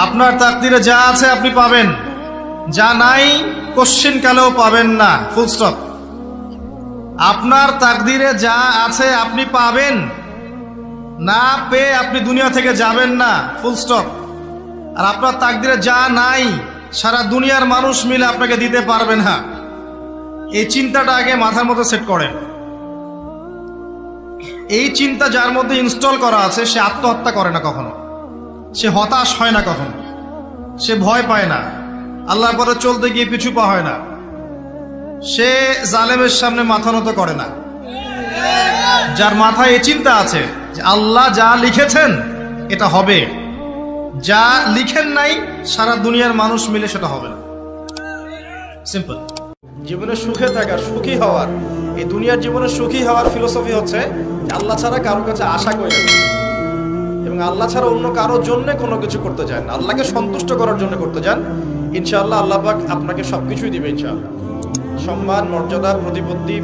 আপনার তাকদিরে যা আছে আপনি পাবেন, যা নাই কোশ্চিন কালেও পাবেন না, ফুল স্টপ। আপনার তাকদিরে যা আছে আপনি পাবেন, না পেয়ে আপনি দুনিয়া থেকে যাবেন না, ফুল স্টপ। আর আপনার তাকদিরে যা নাই সারা দুনিয়ার মানুষ মিলে আপনাকে দিতে পারবে না, এই চিন্তাটা আগে মাথার মধ্যে সেট করেন। এই চিন্তা যার মধ্যে ইনস্টল করা আছে সে আত্মহত্যা করে না কখনো, সে হতাশ হয় না কখনো, সে ভয় পায় না, আল্লাহর পরে চলতে গিয়ে পিছু পা হয় না, সে জালেমের সামনে মাথা নত করে না। যার মাথায় এই চিন্তা আছে যে আল্লাহ যা লিখেছেন এটা হবে, যা লিখেন নাই সারা দুনিয়ার মানুষ মিলে সেটা হবে না, সিম্পল। জীবনে সুখে থাকার, সুখী হওয়ার, এই দুনিয়ার জীবনে সুখী হওয়ার ফিলোসফি হচ্ছে আল্লাহ ছাড়া কারোর কাছে আশা করে না, এবং আল্লাহ ছাড়া অন্য কারোর জন্য কোনো কিছু করতে চান, আল্লাহকে সন্তুষ্ট করার জন্য করতে চান। ইনশাআল্লাহ আল্লাহ পাক আপনাকে সবকিছুই দিবে ইনশাআল্লাহ, সম্মান, মর্যাদা, প্রতিপত্তি।